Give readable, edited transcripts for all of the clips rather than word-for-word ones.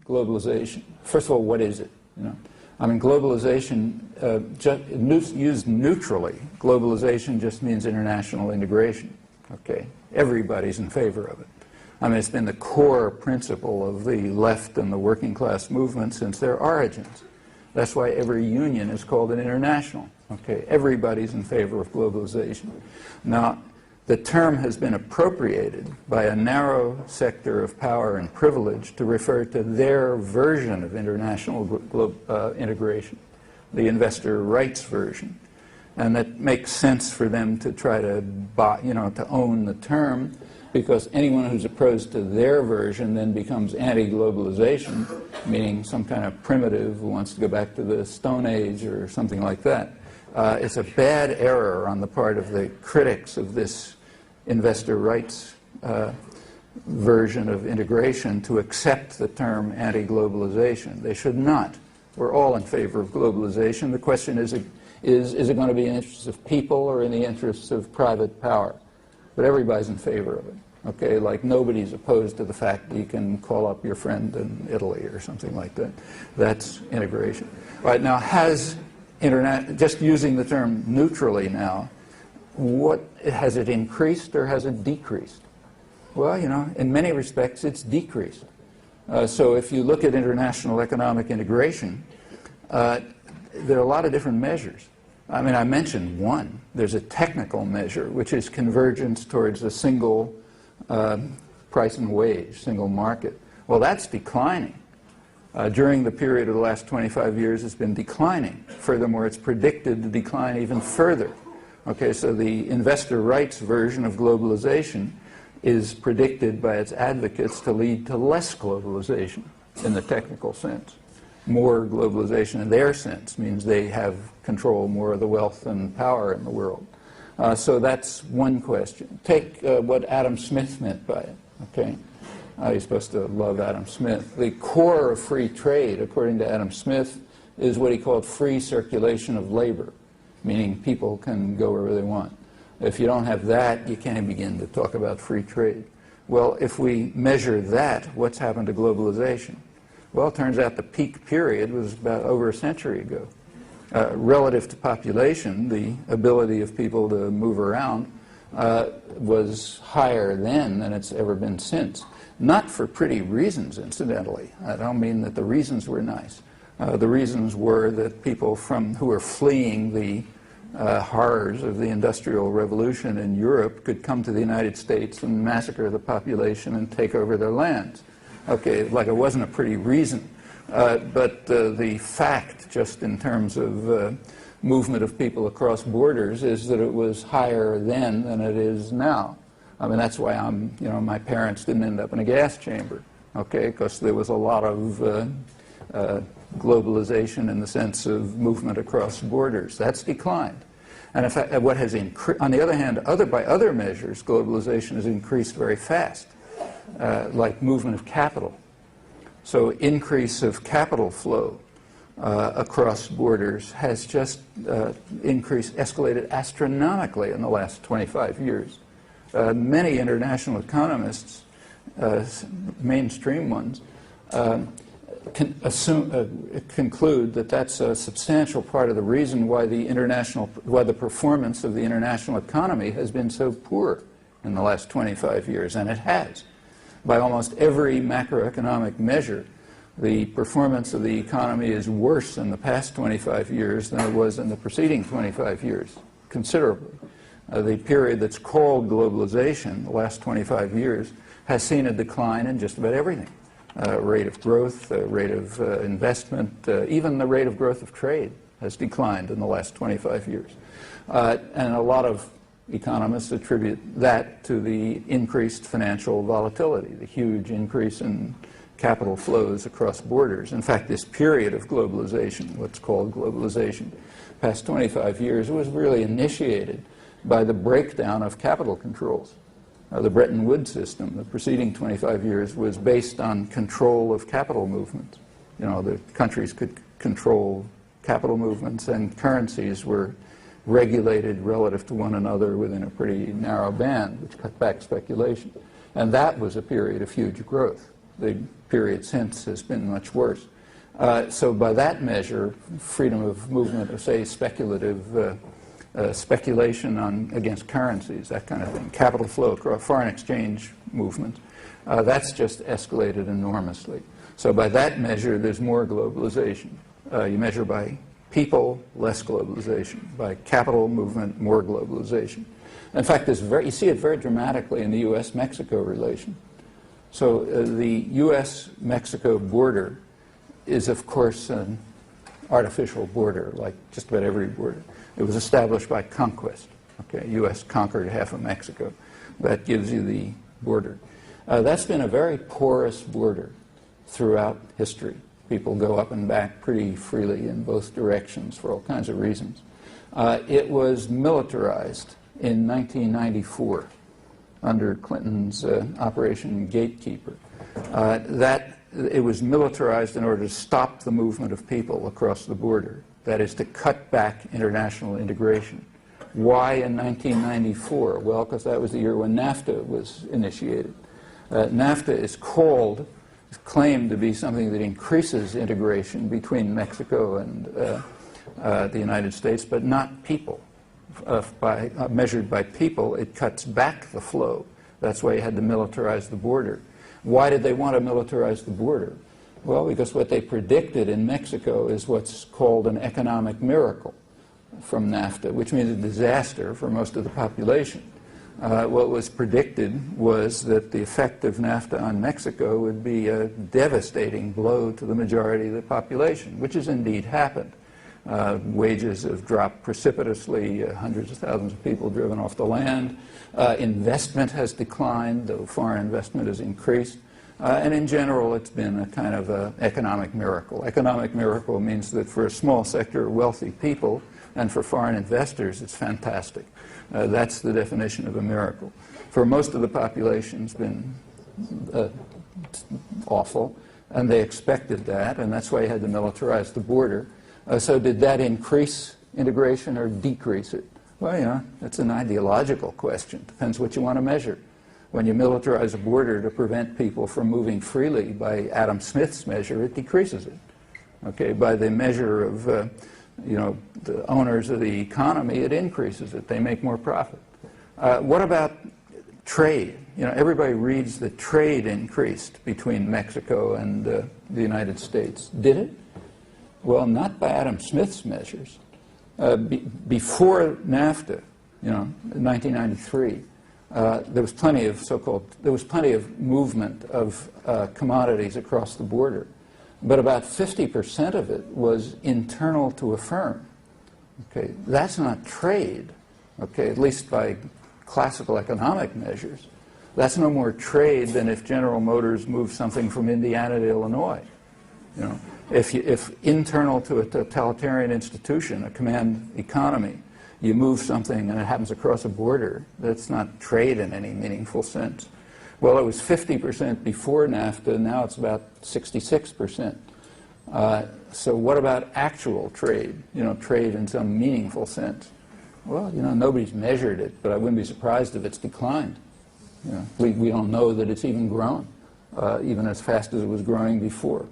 globalization? First of all, what is it? You know, I mean, globalization, used neutrally, globalization just means international integration. Okay, everybody's in favor of it. I mean, it's been the core principle of the left and the working class movement since their origins. That's why every union is called an international. Okay, everybody's in favor of globalization. Now, the term has been appropriated by a narrow sector of power and privilege to refer to their version of international integration, the investor rights version. And that makes sense for them to try to to own the term, because anyone who's opposed to their version then becomes anti-globalization, meaning some kind of primitive who wants to go back to the Stone Age or something like that. It's a bad error on the part of the critics of this investor rights version of integration to accept the term anti-globalization. They should not. We're all in favor of globalization. The question is it going to be in the interests of people or in the interests of private power? But everybody's in favor of it. Okay, like nobody's opposed to the fact that you can call up your friend in Italy or something like that. That's integration. All right, now just using the term neutrally now, has it increased or has it decreased? Well, you know, in many respects it's decreased. So if you look at international economic integration, there are a lot of different measures. I mean, I mentioned one. There's a technical measure, which is convergence towards a single price and wage, single market. Well, that's declining. During the period of the last 25 years, it's been declining. Furthermore, it's predicted to decline even further. Okay, so the investor rights version of globalization is predicted by its advocates to lead to less globalization in the technical sense. More globalization in their sense means they have control more of the wealth and power in the world. So that's one question. Take what Adam Smith meant by it. Okay, you're supposed to love Adam Smith. The core of free trade, according to Adam Smith, is what he called free circulation of labor, meaning people can go wherever they want. If you don't have that, you can't begin to talk about free trade. Well, if we measure that, what's happened to globalization? Well, it turns out the peak period was about over a century ago. Relative to population, the ability of people to move around was higher then than it's ever been since. Not for pretty reasons, incidentally. I don't mean that the reasons were nice. The reasons were that people who were fleeing the horrors of the Industrial Revolution in Europe could come to the United States and massacre the population and take over their lands. Okay, like it wasn't a pretty reason. But the fact, just in terms of movement of people across borders, is that it was higher then than it is now. I mean, that's why my parents didn't end up in a gas chamber, okay, because there was a lot of globalization in the sense of movement across borders. That's declined. And in fact, what has increased, on the other hand, by other measures, globalization has increased very fast, like movement of capital. So increase of capital flow across borders has just escalated astronomically in the last 25 years. Many international economists, mainstream ones, conclude that that's a substantial part of the reason why the performance of the international economy has been so poor in the last 25 years, and it has. By almost every macroeconomic measure, the performance of the economy is worse in the past 25 years than it was in the preceding 25 years, considerably. The period that's called globalization, the last 25 years, has seen a decline in just about everything. Rate of growth, rate of investment, even the rate of growth of trade has declined in the last 25 years. And a lot of economists attribute that to the increased financial volatility, the huge increase in capital flows across borders. In fact, this period of globalization, what's called globalization, past 25 years, was really initiated by the breakdown of capital controls. The Bretton Woods system, the preceding 25 years, was based on control of capital movements. You know, the countries could control capital movements, and currencies were regulated relative to one another within a pretty narrow band, which cut back speculation. And that was a period of huge growth. The period since has been much worse. So by that measure, freedom of movement of, say, speculative speculation against currencies, that kind of thing, capital flow, foreign exchange movement, that's just escalated enormously. So by that measure, there's more globalization. You measure by people, less globalization. By capital movement, more globalization. In fact, you see it very dramatically in the U.S.-Mexico relation. So the U.S.-Mexico border is, of course, an artificial border, like just about every border. It was established by conquest. Okay, U.S. conquered half of Mexico. That gives you the border. That's been a very porous border throughout history. People go up and back pretty freely in both directions for all kinds of reasons. It was militarized in 1994 under Clinton's Operation Gatekeeper. It was militarized in order to stop the movement of people across the border. That is, to cut back international integration. Why in 1994? Well, because that was the year when NAFTA was initiated. NAFTA is claimed to be something that increases integration between Mexico and the United States, but not people. Measured by people, it cuts back the flow. That's why you had to militarize the border. Why did they want to militarize the border? Well, because what they predicted in Mexico is what's called an economic miracle from NAFTA, which means a disaster for most of the population. What was predicted was that the effect of NAFTA on Mexico would be a devastating blow to the majority of the population, which has indeed happened. Wages have dropped precipitously, hundreds of thousands of people driven off the land. Investment has declined, though foreign investment has increased. And in general, it's been a kind of economic miracle. Economic miracle means that for a small sector of wealthy people and for foreign investors, it's fantastic. That's the definition of a miracle. For most of the population, it's been awful, and they expected that, and that's why you had to militarize the border. So did that increase integration or decrease it? Well, you know, that's an ideological question. Depends what you want to measure. When you militarize a border to prevent people from moving freely, by Adam Smith's measure, it decreases it. Okay, by the measure of, the owners of the economy, it increases it. They make more profit. What about trade? You know, everybody reads that trade increased between Mexico and the United States. Did it? Well, not by Adam Smith's measures. Before NAFTA, in 1993, there was plenty of movement of commodities across the border, but about 50% of it was internal to a firm. Okay, that's not trade. Okay, at least by classical economic measures. That's no more trade than if General Motors moved something from Indiana to Illinois. You know, if internal to a totalitarian institution, a command economy, you move something and it happens across a border, that's not trade in any meaningful sense. Well, it was 50% before NAFTA, now it's about 66%. So what about actual trade, trade in some meaningful sense? Well, nobody's measured it, but I wouldn't be surprised if it's declined. We don't know that it's even grown, even as fast as it was growing before.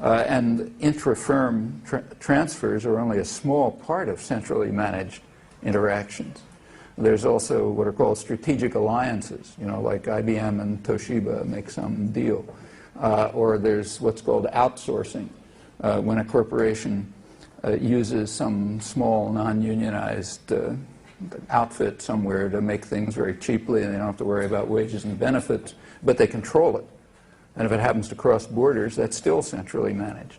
And intra-firm transfers are only a small part of centrally managed interactions. There's also what are called strategic alliances, like IBM and Toshiba make some deal. Or there's what's called outsourcing, when a corporation uses some small non-unionized outfit somewhere to make things very cheaply, and they don't have to worry about wages and benefits, but they control it. And if it happens to cross borders, that's still centrally managed.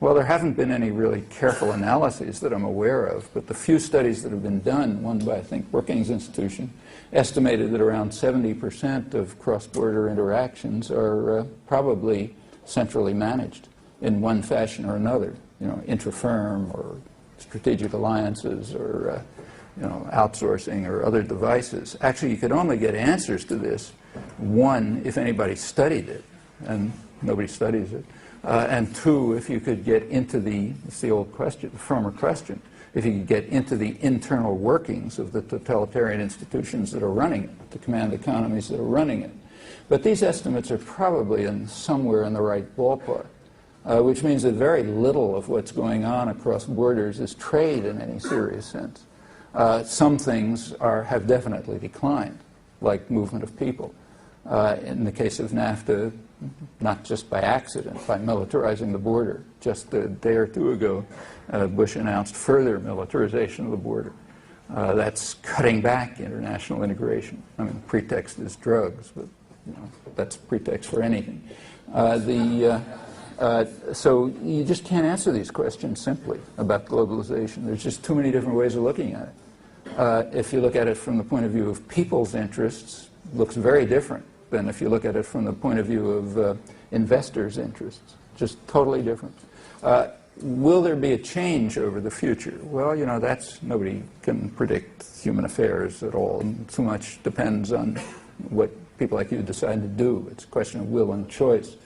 Well, there haven't been any really careful analyses that I'm aware of, but the few studies that have been done, one by, I think, Brookings Institution, estimated that around 70% of cross-border interactions are probably centrally managed in one fashion or another, intra-firm or strategic alliances or outsourcing or other devices. Actually, you could only get answers to this, one, if anybody studied it, and nobody studies it, and two, if you could get into it's the old question, the former question, if you could get into the internal workings of the totalitarian institutions that are running it, the command economies that are running it. But these estimates are probably somewhere in the right ballpark, which means that very little of what's going on across borders is trade in any serious sense. Some things have definitely declined, like movement of people. In the case of NAFTA, not just by accident, by militarizing the border. Just a day or two ago, Bush announced further militarization of the border. That's cutting back international integration. I mean, the pretext is drugs, but that's pretext for anything. So you just can't answer these questions simply about globalization. There's just too many different ways of looking at it. If you look at it from the point of view of people's interests, it looks very different than if you look at it from the point of view of investors' interests. Just totally different. Will there be a change over the future? Well, nobody can predict human affairs at all. And too much depends on what people like you decide to do. It's a question of will and choice.